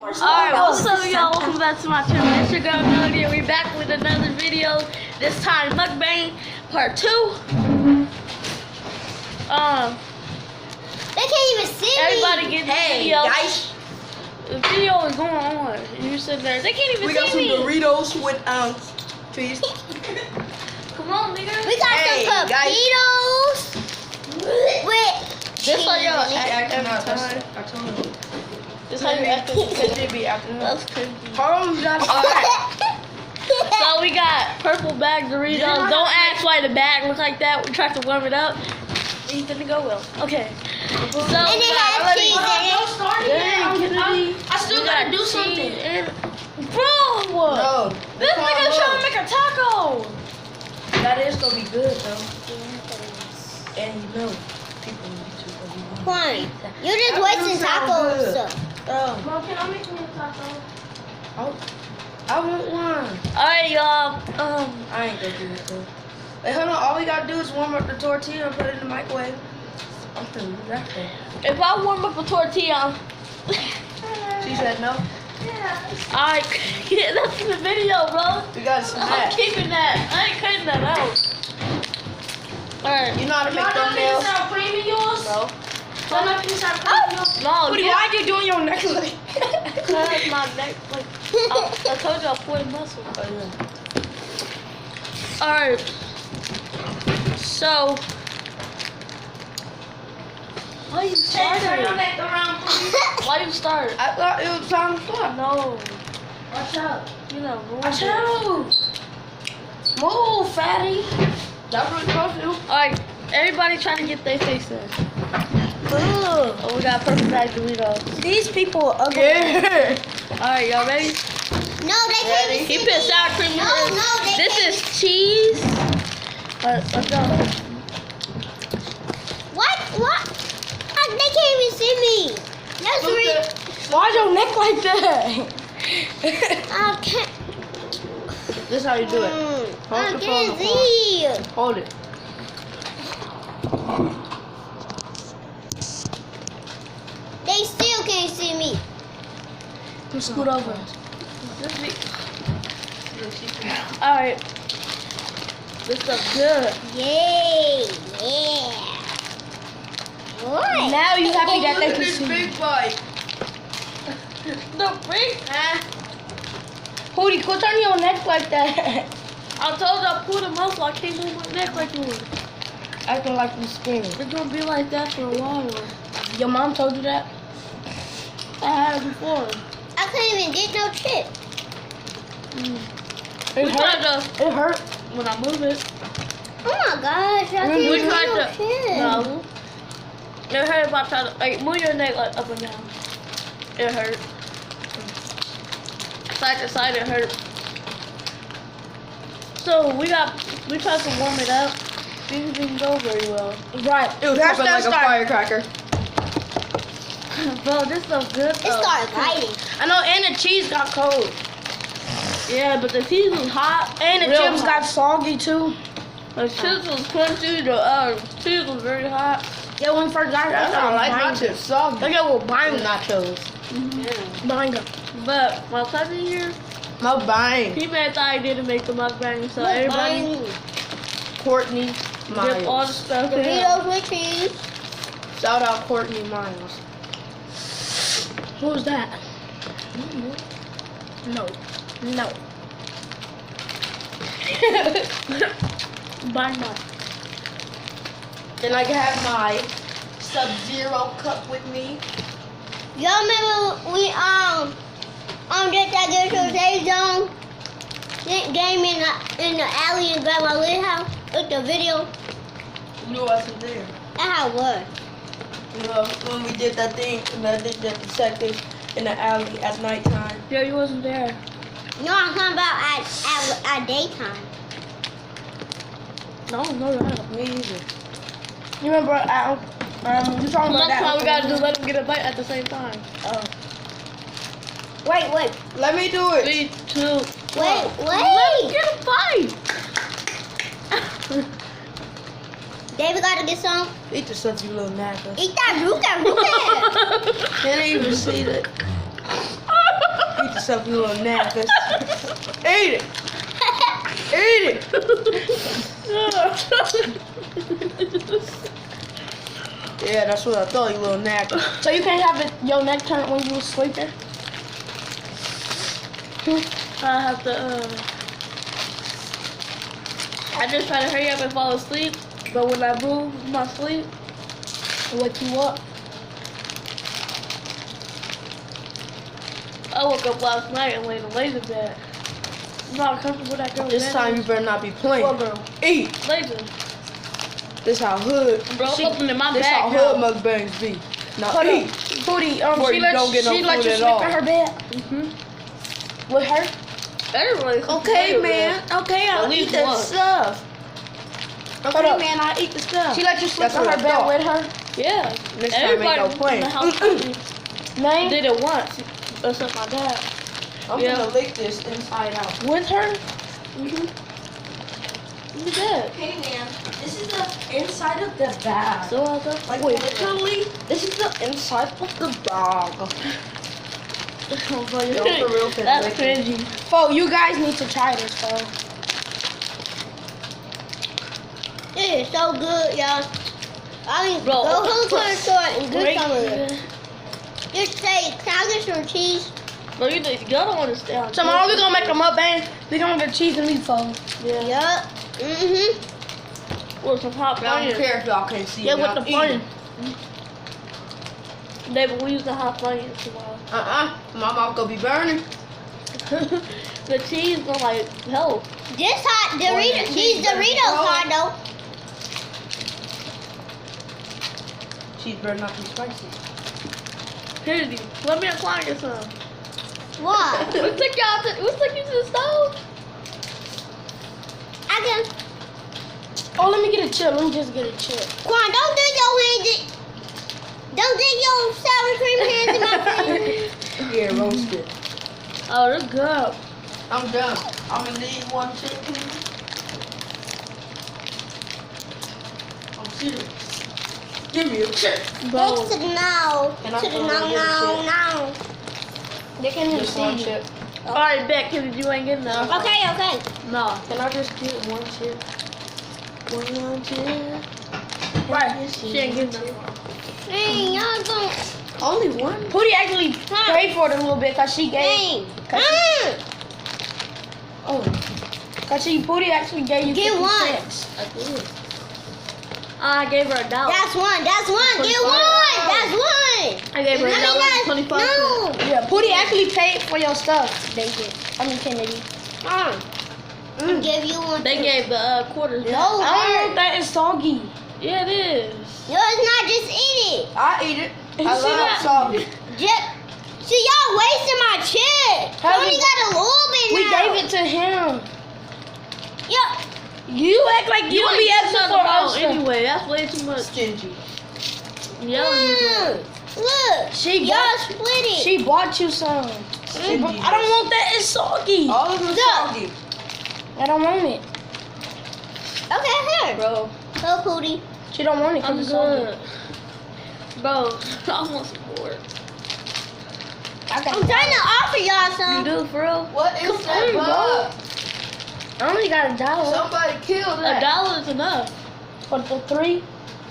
Alright, what's up y'all? Welcome back to my channel. It's your girl Melody. We're back with another video. This time mukbang part 2. They can't even see Everybody me. get the video. Guys. The video is going on. And you're sitting there. They can't even see me. We got some Doritos with cheese. Come on, nigga. We got some potatoes with This how y'all act I told you. This how you act. It did be after. That's crazy. Hold on, guys. So we got purple bag Doritos. Don't ask why the bag looks like that. We tried to warm it up. It's gonna go well. Okay. So and it has cheese in it. I still gotta do something. Bro, No. this nigga trying to make a taco. That is gonna be good though. And you know, people need to go. Fine. You're just wasting tacos. Oh, Mom, can I make me a taco? I want one. Alright, y'all. I ain't gonna do it though. Wait, hold on. All we gotta do is warm up the tortilla and put it in the microwave. I'm gonna do that thing. If I warm up a tortilla, She said no. alright, yeah, that's in the video, bro. We got I'm some keeping that. I ain't cutting that out. Alright. You know how to make thumbnails? No. No. No, Woody, why you doing your neck like? Cause my neck, like, I told you I pulled muscle. Oh, yeah. Alright. So. Why you started? Why you started? I thought it was time to stop. No. Watch out. You know, Watch out. Move, fatty. That's what it's supposed to. Alright, everybody trying to get their face in. Oh, we got purple bag Doritos. These people are ugly. Yeah. Alright, y'all ready? No, they can't even He see put me. sour cream in No, it. no, they This can't. is cheese. Let's go. What? They can't even see me. That's three. Why's your neck like that? I can't. This is how you do it. I Hold the can't phone. see. Hold it. They still can't see me. Scoot over. Alright. This stuff's good. Yay! Yeah. What? Now you happy that they Look at can this see. big bite. The big Hootie, quit turning your neck like that. I told you I pulled a muscle. I can't move my neck like yours. Acting like you scared. It's gonna be like that for a while. Your mom told you that? I had it before. I couldn't even get no chip. It We tried hurt. to It hurt. when I move it. Oh my gosh, I can't We get tried no to chip. no. It hurt if I try to like move your neck like up and down. It hurt. Side to side it hurt. So we tried to warm it up. Things didn't go very well. Right. It was popping like a firecracker. Bro, this stuff's good It though. started biting. I know, and the cheese got cold. Yeah, but the cheese was hot. And the Real chips hot. got soggy too. The chips was crunchy. The cheese was very hot. Yeah, when we first got it, I don't like my chips soggy. Look at what buying nachos. Buying them. But my cousin here, No buying. he made the idea to make the mukbang, so everybody Courtney dip all the Miles. stuff in. Doritos with cheese. Shout out Courtney Miles. Who's that? No. No. Bye bye. And I can have my Sub-Zero cup with me. Y'all remember we did that good today zone game in the alley in Grandma Lee's house with the video? You wasn't there. That's how it was. You know, when we did that thing, and I did that detective in the alley at nighttime. Yeah, you wasn't there. No, I'm talking about at daytime. No, that. Me either. You remember, you talking Next about that? time we gotta do let him get a bite at the same time. Wait. Let me do it. 3, 2. Wait. Let him get a bite. David got to get some. Eat the stuff, you little knacker. Eat that root. Can't even see that. yourself, you little nasty. Eat it. Eat it. Yeah, that's what I thought, you little nasty. So you can't have your neck turned when you was sleeping? I have to, I just try to hurry up and fall asleep, but when I move my sleep, it wake you up. I woke up last night and laid in a laser bed. I'm not comfortable with that girl. This time you better not be playing. What girl? Eat. Laser. This how hood. Bro, I'm opening my This bag how now. hood mukbangs be. Now eat. Booty, Before she you let don't get no she let food you at sleep all. in her bed? With her? Everybody. Okay, man. Okay, I'll At eat least that one. stuff. Hold Okay, up. man, I'll eat the stuff. She let you sleep That's in what her I bed thought. with her? Yeah. Next time ain't Everybody no playing. in the house Name? did it once. Except my dad. I'm Yeah. gonna lick this inside out. With her? You did. Hey, man, this is the inside of the bag. So I thought, Like, literally, this is the inside of the bag. That's for real, That's cringy. Oh, you guys need to try this, bro. It is so good, y'all. I mean, Bro, go home to the store and get some of it. Great. Just say, can I get some cheese? Bro, you don't understand. Tomorrow we're gonna make a mukbang. We're gonna get cheese and meatball. Yeah. Yup. Mm-hmm. With some hot I don't onions. care if y'all can't see Yeah, me. with I'm the eating. onions. David, we use the hot onions tomorrow. My mouth gonna be burning. The cheese gonna like help. This hot Doritos, these Doritos hot though. Cheese better not be spicy. Here, let me apply you some. What? We took you to the stove. I can. Oh, let me get a chip. Let me just get a chip. Quan, don't dig your hands. Don't dig your sour cream hands in my face. Yeah, roasted. Oh, that's good. I'm done. I'm gonna need one chip, please. I'm serious. Give me a chip. Bro, Next to the now. Can I To the throw now, my little now, now. They can't even Just one see you. chip. alright, bet, Kenny, you ain't getting enough. Okay, okay. No. Can I just get one chip? One chip. Right, she ain't getting enough. Dang, y'all don't. Only one? Pootie actually paid for it a little bit because she gave. Dang. Oh, Pootie actually gave you Get 50 one. cents. I did. I gave her $1. That's one. That's one. Get one. That's one. I gave her I mean, that's, $1.25. no. Yeah, Pootie actually paid for your stuff, David. I mean, Kennedy. I'll give you one. They too. gave the quarters. No, I don't know her. if that is soggy. Yeah, it is. No, it's not. Just eat it. I eat it. I see love that? salty. Just. See, y'all wasting my chip. How Only we- got a little bit We now. gave it to him. Yeah. You act like you don't be ain't asking getting for nothing us. wrong anyway. That's way too much. Stingy. Yeah, you doing. Look. She Y'all bought, split it. she bought you some. Stingy. I don't want that. It's soggy. All of them Look. salty. I don't want it. Okay, here. Bro, Go, Pootie. She don't want it I'm because it's soggy. good. Bro, I want some more. I got I'm trying to offer y'all You some. do, for real? What is Come that on, bro. bug? I only got $1 Somebody killed that. $1 is enough. for the 3.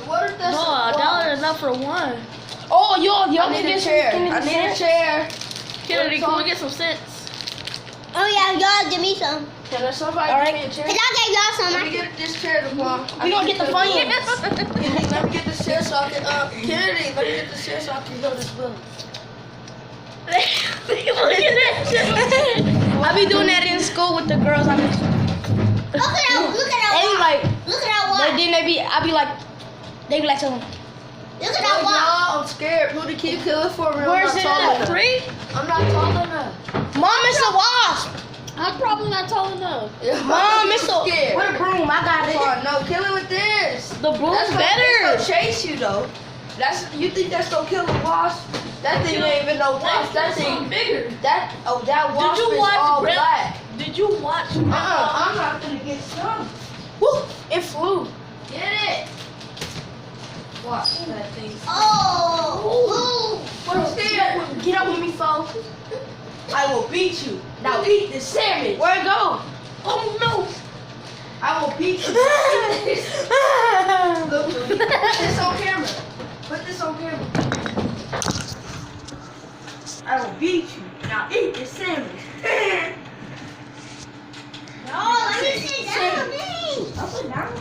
What if that's No, $1 is enough for one. Oh, y'all I need a chair. I need a chair. Kennedy, can we get some cents? Oh, yeah, y'all give me some. Can there somebody All give right. me a chair? Because I gave y'all some. Let me get this chair tomorrow. We gonna get the funniest. Kennedy, let me get this chair so I can, Kennedy, let me get this chair so I can go this book. Look at that shit. I be doing that in school with the girls. I be, Look at that. Look at they be that. like, Look at that but watch. then I be like, they be like, telling me, Look at Oh, that watch. y'all, I'm scared. Who the kid killing for me? Where's I'm it not tall at? enough. 3? I'm not tall enough. Mom, it's a wasp. I'm probably not tall enough. Mom, it's a scared. with a broom. I got it. Oh, no, kill it with this. The broom's That's better. It's gonna chase you though. You think that's gonna kill the wasp? That thing ain't even no wasp. That thing bigger. that wasp you is watch all Brett? black. Did you watch? I'm not gonna get some. Woo, it flew. Get it. Watch that thing. Oh. What is that? Get up with me, folks. I will beat you. Now eat this sandwich. Where it go? Oh no! I will beat you. Eat this. Look, put this on camera. Put this on camera. I will beat you. Now eat this sandwich. No, let me sit down. I'll put down.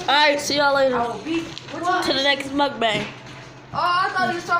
Alright, see y'all later. I will beat. To the next mukbang. Oh, I thought he was talking.